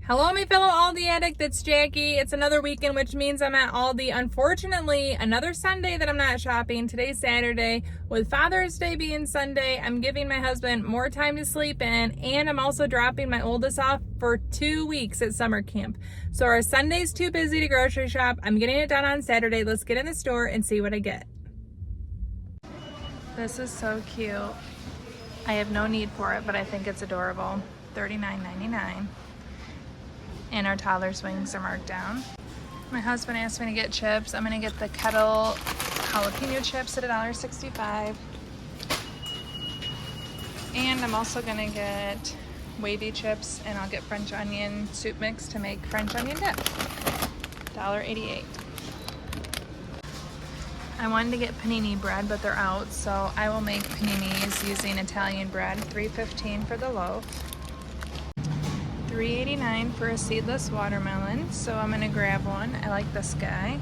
Hello, my fellow Aldi addict, it's Jackie. It's another weekend, which means I'm at Aldi. Unfortunately, another Sunday that I'm not shopping. Today's Saturday. With Father's Day being Sunday, I'm giving my husband more time to sleep in, and I'm also dropping my oldest off for 2 weeks at summer camp. So our Sunday's too busy to grocery shop. I'm getting it done on Saturday. Let's get in the store and see what I get. This is so cute. I have no need for it, but I think it's adorable. $39.99. And our toddler's wings are marked down. My husband asked me to get chips. I'm gonna get the kettle jalapeno chips at $1.65. And I'm also gonna get wavy chips, and I'll get French onion soup mix to make French onion dip. $1.88. I wanted to get panini bread, but they're out, so I will make paninis using Italian bread. $3.15 for the loaf. $3.89 for a seedless watermelon, so I'm gonna grab one. I like this guy.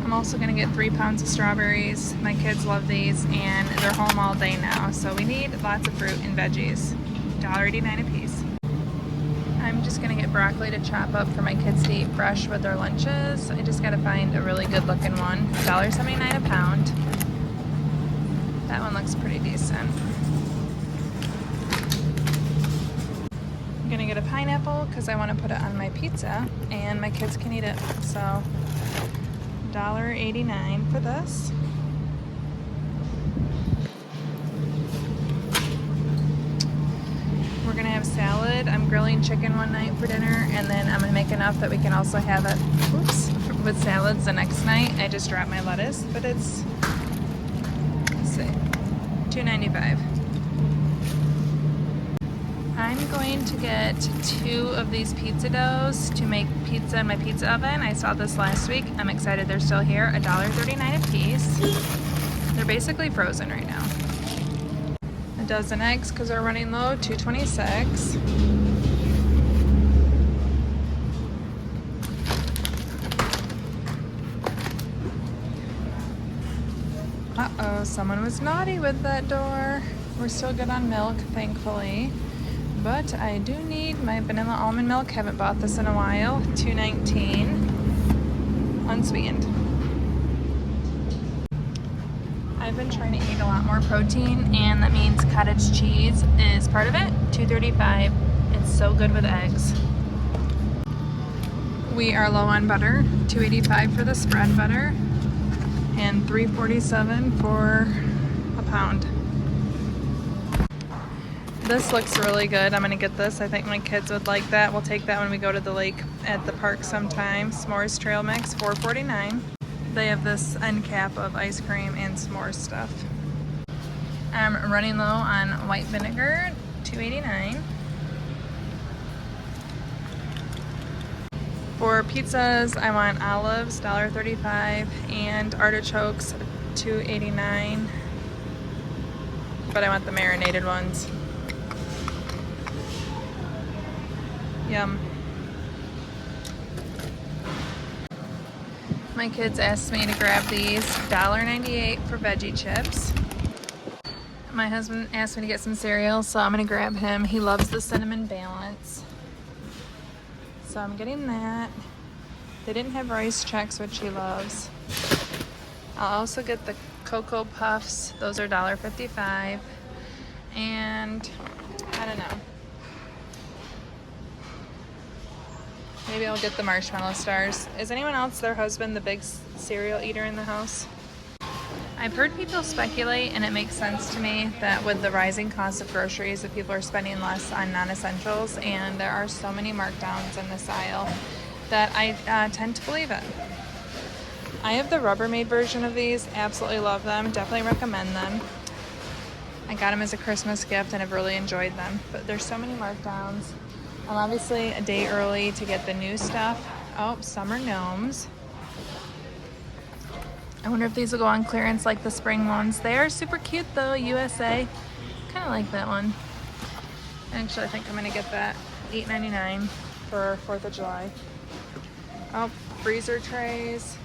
I'm also gonna get 3 pounds of strawberries. My kids love these, and they're home all day now, so we need lots of fruit and veggies. $1.89 a piece. I'm just gonna get broccoli to chop up for my kids to eat fresh with their lunches. I just gotta find a really good looking one. $1.79 a pound. That one looks pretty decent. I'm gonna get a pineapple because I want to put it on my pizza and my kids can eat it. So $1.89 for this. We're gonna have salad. I'm grilling chicken one night for dinner, and then I'm gonna make enough that we can also have it with salads the next night. I just dropped my lettuce, but it's, let's see, $2.95. I'm going to get 2 of these pizza doughs to make pizza in my pizza oven. I saw this last week. I'm excited they're still here. $1.39 a piece. They're basically frozen right now. A dozen eggs because we're running low, $2.26. Uh-oh, someone was naughty with that door. We're still good on milk, thankfully. But I do need my vanilla almond milk. Haven't bought this in a while. $2.19. Unsweetened. I've been trying to eat a lot more protein, and that means cottage cheese is part of it. $2.35. It's so good with eggs. We are low on butter. $2.85 for the spread butter, and $3.47 for a pound. This looks really good. I'm gonna get this. I think my kids would like that. We'll take that when we go to the lake at the park sometime. S'mores trail mix, $4.49. They have this end cap of ice cream and s'mores stuff. I'm running low on white vinegar, $2.89. For pizzas, I want olives, $1.35, and artichokes, $2.89. But I want the marinated ones. Yum. My kids asked me to grab these, $1.98 for Veggie Chips. My husband asked me to get some cereal, so I'm gonna grab him. He loves the Cinnamon Balance. So I'm getting that. They didn't have Rice Chex, which he loves. I'll also get the Cocoa Puffs. Those are $1.55. And I don't know. Maybe I'll get the marshmallow stars. Is anyone else, their husband, the big cereal eater in the house? I've heard people speculate, and it makes sense to me, that with the rising cost of groceries, that people are spending less on non-essentials, and there are so many markdowns in this aisle that I tend to believe it. I have the Rubbermaid version of these. Absolutely love them. Definitely recommend them. I got them as a Christmas gift and have really enjoyed them. But there's so many markdowns. I'm obviously a day early to get the new stuff. Oh, summer Gnomes. I wonder if these will go on clearance like the spring ones. They are super cute though, USA. Kind of like that one. Actually, I think I'm gonna get that. $8.99 for 4th of July. Oh, freezer trays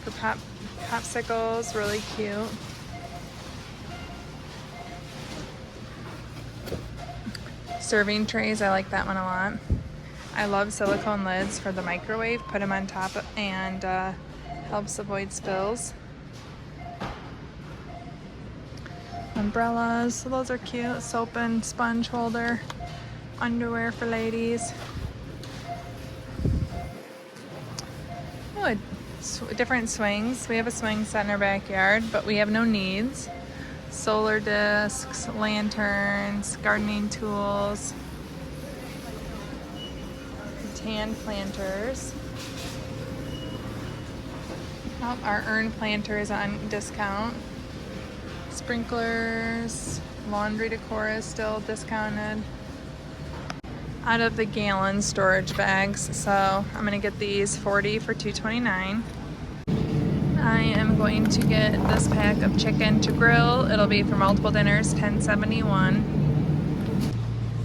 for popsicles, really cute. Serving trays, I like that one a lot. I love silicone lids for the microwave. Put them on top and helps avoid spills. Umbrellas, so those are cute. Soap and sponge holder. Underwear for ladies. Oh, different swings. We have a swing set in our backyard, but we have no needs. Solar discs, lanterns, gardening tools, tan planters. Oh, our urn planter is on discount. Sprinklers, laundry decor is still discounted. Out of the gallon storage bags, so I'm gonna get these 40 for $2.29. I am going to get this pack of chicken to grill. It'll be for multiple dinners, $10.71.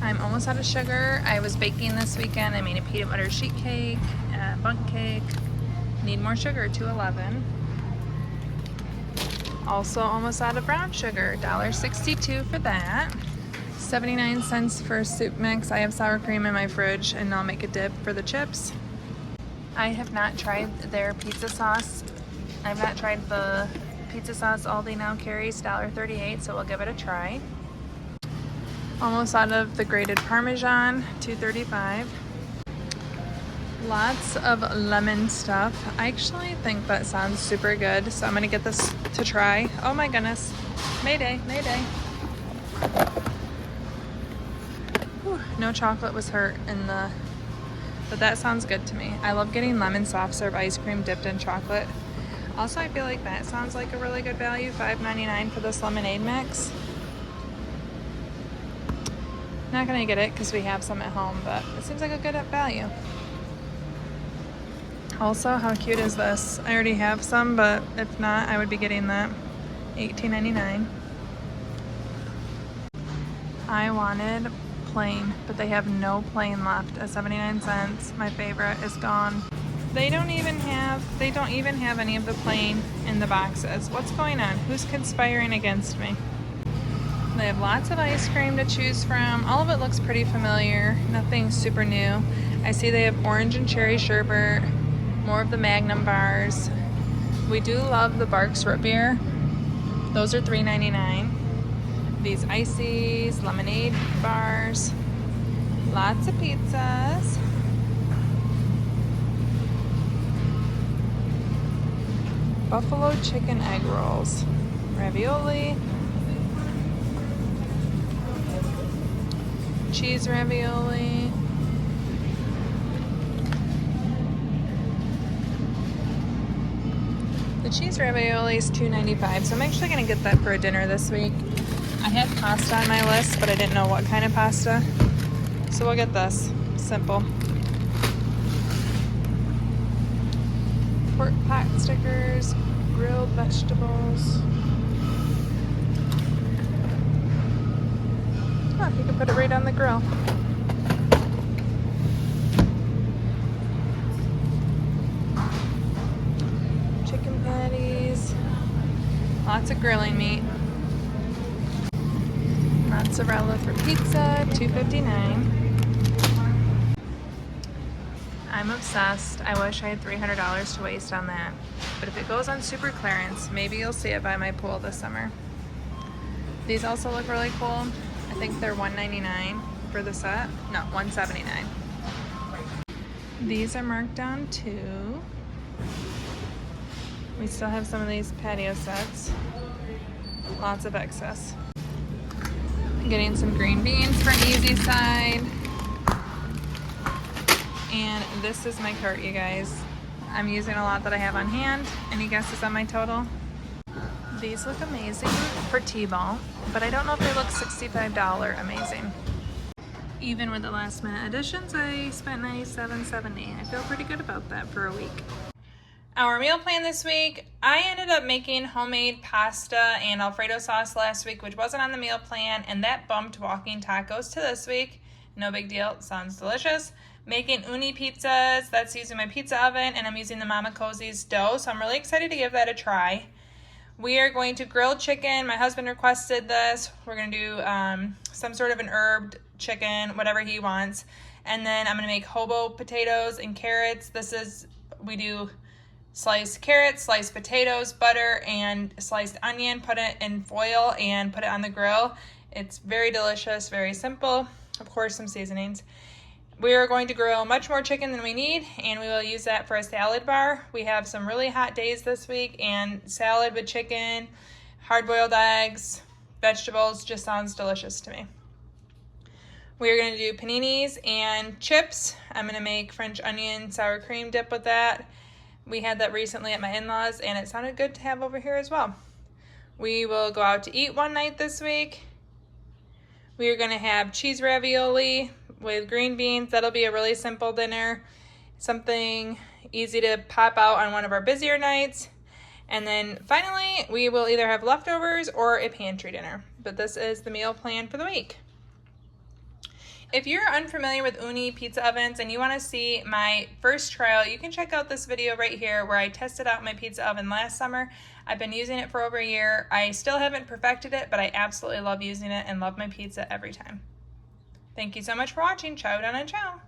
I'm almost out of sugar. I was baking this weekend. I made a peanut butter sheet cake, bundt cake. Need more sugar, $2.11. Also almost out of brown sugar, $1.62 for that. 79 cents for soup mix. I have sour cream in my fridge and I'll make a dip for the chips. I have not tried their pizza sauce. I've not tried the pizza sauce Aldi now carries, $1.38, so we'll give it a try. Almost out of the grated Parmesan, $2.35. Lots of lemon stuff. I actually think that sounds super good, so I'm gonna get this to try. Oh my goodness. Mayday, mayday. Whew, no chocolate was hurt in the, but that sounds good to me. I love getting lemon soft serve ice cream dipped in chocolate. Also, I feel like that sounds like a really good value, $5.99 for this lemonade mix. Not gonna get it because we have some at home, but it seems like a good value. Also, how cute is this? I already have some, but if not, I would be getting that. $18.99. I wanted plain, but they have no plain left at 79 cents. My favorite is gone. They don't even have any of the plain in the boxes. What's going on? Who's conspiring against me? They have lots of ice cream to choose from. All of it looks pretty familiar. Nothing super new. I see they have orange and cherry sherbet, more of the Magnum bars. We do love the Barks root beer. Those are $3.99. These ices, lemonade bars, lots of pizzas. Buffalo chicken egg rolls, ravioli, cheese ravioli, the cheese ravioli is $2.95, so I'm actually going to get that for a dinner this week. I had pasta on my list, but I didn't know what kind of pasta, so we'll get this. Simple. Pork pot stickers, grilled vegetables. Oh, you can put it right on the grill. Chicken patties, lots of grilling meat. Mozzarella for pizza, $2.59. I'm obsessed. I wish I had $300 to waste on that. But if it goes on super clearance, maybe you'll see it by my pool this summer. These also look really cool. I think they're $1.99 for the set. No, $1.79. These are marked down too. We still have some of these patio sets. Lots of excess. Getting some green beans for an easy side. And this is my cart, you guys. I'm using a lot that I have on hand. Any guesses on my total? These look amazing for T-ball, but I don't know if they look $65 amazing. Even with the last minute additions, I spent $97.70. I feel pretty good about that for a week. Our meal plan this week, I ended up making homemade pasta and Alfredo sauce last week, which wasn't on the meal plan, and that bumped walking tacos to this week. No big deal, sounds delicious. Making uni pizzas, that's using my pizza oven, and I'm using the Mama Cozzi's dough, so I'm really excited to give that a try. We are going to grill chicken. My husband requested this. We're going to do some sort of an herb chicken, whatever he wants. And then I'm gonna make hobo potatoes and carrots. We do sliced carrots, sliced potatoes, butter, and sliced onion, put it in foil and put it on the grill. It's very delicious, very simple. Of course, some seasonings. We are going to grill much more chicken than we need, and we will use that for a salad bar. We have some really hot days this week, and salad with chicken, hard-boiled eggs, vegetables just sounds delicious to me. We are going to do paninis and chips. I'm going to make French onion sour cream dip with that. We had that recently at my in-laws, and it sounded good to have over here as well. We will go out to eat one night this week. We are going to have cheese ravioli with green beans. That'll be a really simple dinner. Something easy to pop out on one of our busier nights. And then finally, we will either have leftovers or a pantry dinner. But this is the meal plan for the week. If you're unfamiliar with Ooni pizza ovens and you want to see my first trial, you can check out this video right here where I tested out my pizza oven last summer. I've been using it for over a year. I still haven't perfected it, but I absolutely love using it and love my pizza every time. Thank you so much for watching. Ciao down and ciao.